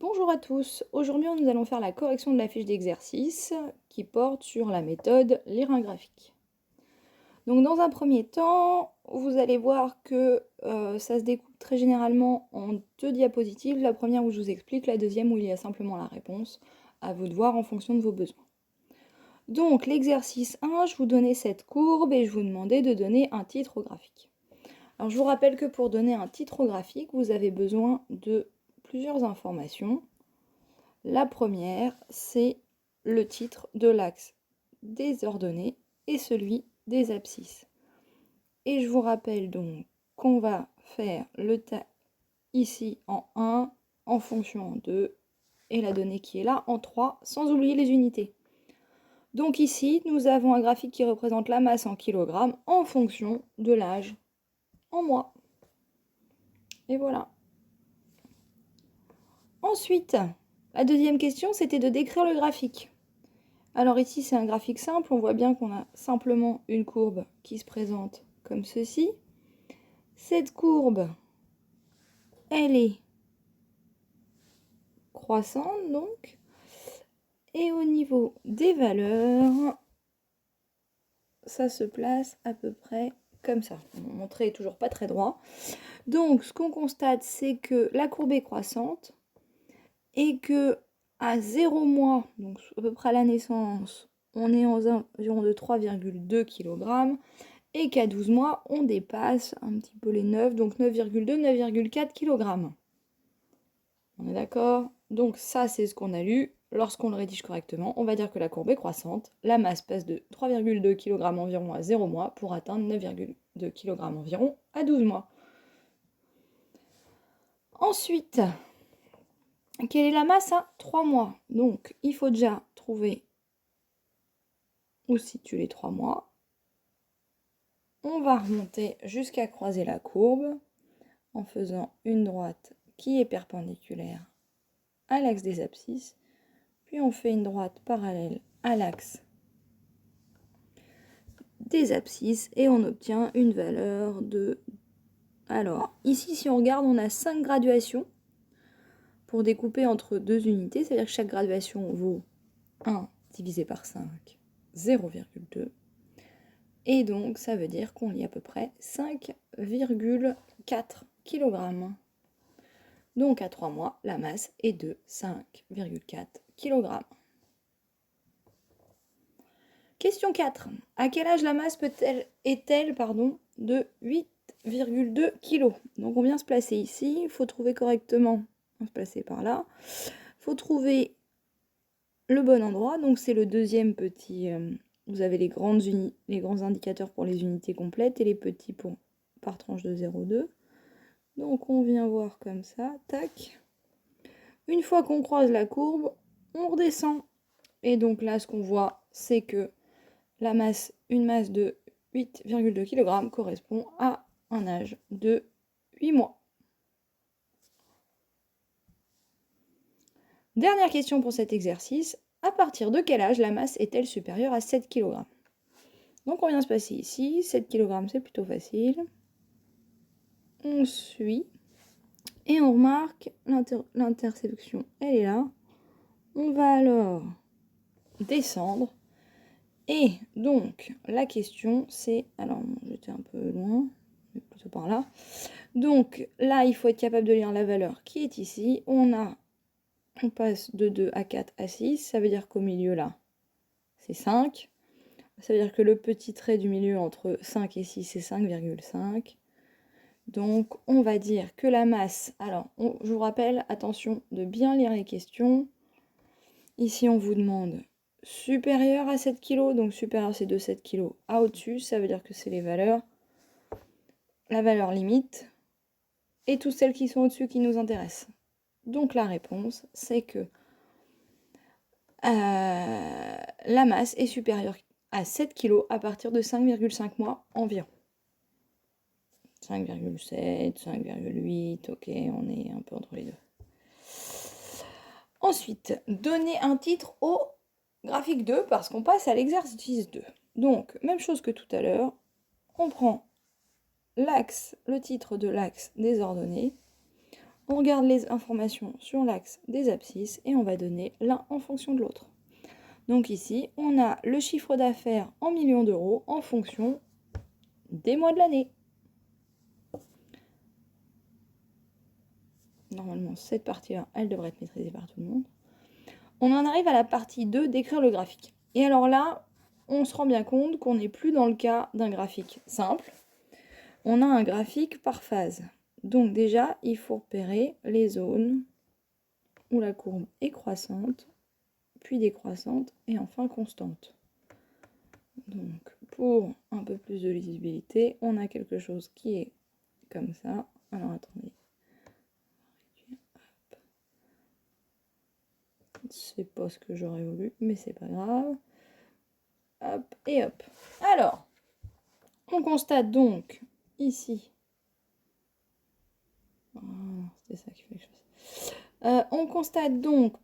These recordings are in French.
Bonjour à tous, aujourd'hui nous allons faire la correction de la fiche d'exercice qui porte sur la méthode lire un graphique. Donc dans un premier temps, vous allez voir que ça se découpe très généralement en deux diapositives, la première où je vous explique, la deuxième où il y a simplement la réponse, à vous de voir en fonction de vos besoins. Donc l'exercice 1, je vous donnais cette courbe et je vous demandais de donner un titre au graphique. Alors je vous rappelle que pour donner un titre au graphique, vous avez besoin de plusieurs informations. La première, c'est le titre de l'axe des ordonnées et celui des abscisses. Et je vous rappelle donc qu'on va faire le tas ici en 1, en fonction en 2, et la donnée qui est là en 3, sans oublier les unités. Donc ici, nous avons un graphique qui représente la masse en kilogrammes en fonction de l'âge en mois. Et voilà. Ensuite, la deuxième question, c'était de décrire le graphique. Alors ici, c'est un graphique simple. On voit bien qu'on a simplement une courbe qui se présente comme ceci. Cette courbe, elle est croissante, donc. Et au niveau des valeurs, ça se place à peu près comme ça. Mon trait est toujours pas très droit. Donc, ce qu'on constate, c'est que la courbe est croissante et que à 0 mois, donc à peu près à la naissance, on est environ de 3,2 kg. Et qu'à 12 mois, on dépasse un petit peu les 9, donc 9,2, 9,4 kg. On est d'accord? Donc ça, c'est ce qu'on a lu. Lorsqu'on le rédige correctement, on va dire que la courbe est croissante. La masse passe de 3,2 kg environ à 0 mois pour atteindre 9,2 kg environ à 12 mois. Ensuite, quelle est la masse à 3 mois? Donc, il faut déjà trouver où situer les 3 mois. On va remonter jusqu'à croiser la courbe en faisant une droite qui est perpendiculaire à l'axe des abscisses, puis on fait une droite parallèle à l'axe des abscisses et on obtient une valeur de... Alors, ici, si on regarde, on a 5 graduations pour découper entre deux unités, c'est-à-dire que chaque graduation vaut 1 divisé par 5, 0,2. Et donc, ça veut dire qu'on lit à peu près 5,4 kg. Donc, à 3 mois, la masse est de 5,4 kg. Question 4. À quel âge la masse est-elle de 8,2 kg? Donc on vient se placer ici, il faut trouver correctement, on va se placer par là. Il faut trouver le bon endroit, donc c'est le deuxième petit... vous avez les grands indicateurs pour les unités complètes et les petits par tranche de 0,2. Donc on vient voir comme ça, tac. Une fois qu'on croise la courbe, on redescend. Et donc là, ce qu'on voit, c'est que une masse de 8,2 kg correspond à un âge de 8 mois. Dernière question pour cet exercice. À partir de quel âge la masse est-elle supérieure à 7 kg? Donc on vient se passer ici. 7 kg, c'est plutôt facile. On suit. Et on remarque l'intersection, elle est là. On va alors descendre. Et donc, la question, c'est... Alors, j'étais un peu loin, mais plutôt par là. Donc, là, il faut être capable de lire la valeur qui est ici. On passe de 2 à 4 à 6. Ça veut dire qu'au milieu, là, c'est 5. Ça veut dire que le petit trait du milieu entre 5 et 6, c'est 5,5. Donc, on va dire que la masse... Alors, je vous rappelle, attention de bien lire les questions. Ici, on vous demande... supérieur à 7 kg, donc supérieur c'est de 7 kg à au-dessus, ça veut dire que c'est la valeur limite, et toutes celles qui sont au-dessus qui nous intéressent. Donc la réponse, c'est que la masse est supérieure à 7 kg à partir de 5,5 mois environ. 5,7, 5,8, ok, on est un peu entre les deux. Ensuite, donner un titre au graphique 2 parce qu'on passe à l'exercice 2. Donc, même chose que tout à l'heure, on prend le titre de l'axe des ordonnées, On regarde les informations sur l'axe des abscisses et on va donner l'un en fonction de l'autre. Donc ici, on a le chiffre d'affaires en millions d'euros en fonction des mois de l'année. Normalement, cette partie-là, elle devrait être maîtrisée par tout le monde. On en arrive à la partie 2 d'écrire le graphique. Et alors là, on se rend bien compte qu'on n'est plus dans le cas d'un graphique simple. On a un graphique par phase. Donc déjà, il faut repérer les zones où la courbe est croissante, puis décroissante et enfin constante. Donc pour un peu plus de lisibilité, on a quelque chose qui est comme ça. Alors attendez. C'est pas ce que j'aurais voulu, mais c'est pas grave. Hop et hop. Alors, on constate donc ici. Oh, c'était ça qu'il fallait que je fasse. On constate donc,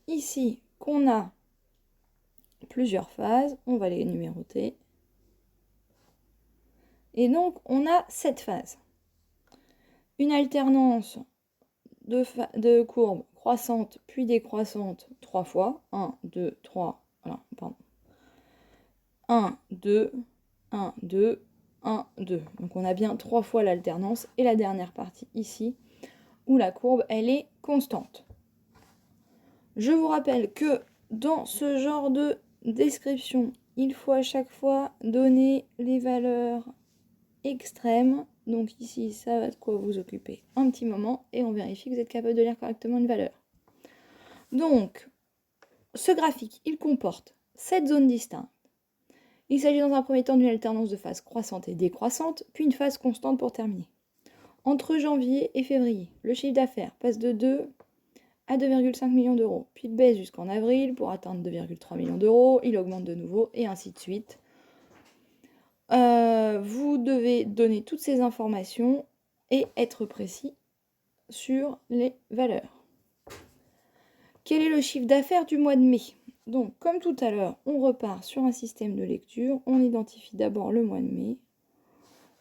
ici qu'on a plusieurs phases. On va les numéroter. Et donc, on a 7 phases. Une alternance de courbes croissantes puis décroissantes 3 fois. 1, 2, 3. Alors, pardon. 1, 2, 1, 2, 1, 2. Donc on a bien 3 fois l'alternance et la dernière partie ici où la courbe elle est constante. Je vous rappelle que dans ce genre de description, il faut à chaque fois donner les valeurs extrêmes. Donc ici, ça va de quoi vous occuper un petit moment et on vérifie que vous êtes capable de lire correctement une valeur. Donc, ce graphique, il comporte 7 zones distinctes. Il s'agit dans un premier temps d'une alternance de phase croissante et décroissante, puis une phase constante pour terminer. Entre janvier et février, le chiffre d'affaires passe de 2 à 2,5 millions d'euros, puis il baisse jusqu'en avril pour atteindre 2,3 millions d'euros, il augmente de nouveau, et ainsi de suite. Vous devez donner toutes ces informations et être précis sur les valeurs. Quel est le chiffre d'affaires du mois de mai ? Donc, comme tout à l'heure, on repart sur un système de lecture. On identifie d'abord le mois de mai.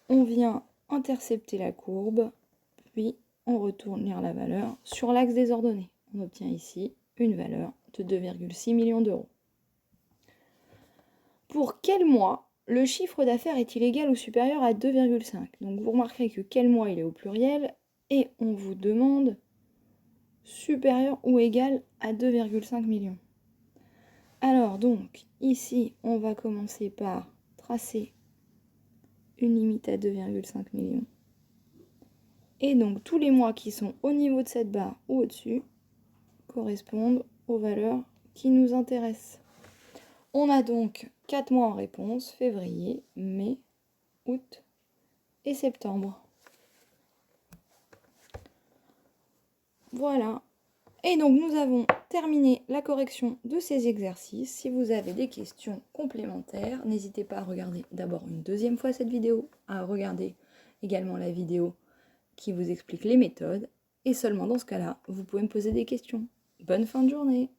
On vient intercepter la courbe, puis on retourne lire la valeur sur l'axe des ordonnées. On obtient ici une valeur de 2,6 millions d'euros. Pour quel mois le chiffre d'affaires est-il égal ou supérieur à 2,5 ? Donc vous remarquerez que quel mois il est au pluriel et on vous demande supérieur ou égal à 2,5 millions. Alors donc ici on va commencer par tracer une limite à 2,5 millions. Et donc tous les mois qui sont au niveau de cette barre ou au-dessus correspondent aux valeurs qui nous intéressent. On a donc 4 mois en réponse, février, mai, août et septembre. Voilà. Et donc nous avons terminé la correction de ces exercices. Si vous avez des questions complémentaires, n'hésitez pas à regarder d'abord une deuxième fois cette vidéo, à regarder également la vidéo qui vous explique les méthodes. Et seulement dans ce cas-là, vous pouvez me poser des questions. Bonne fin de journée!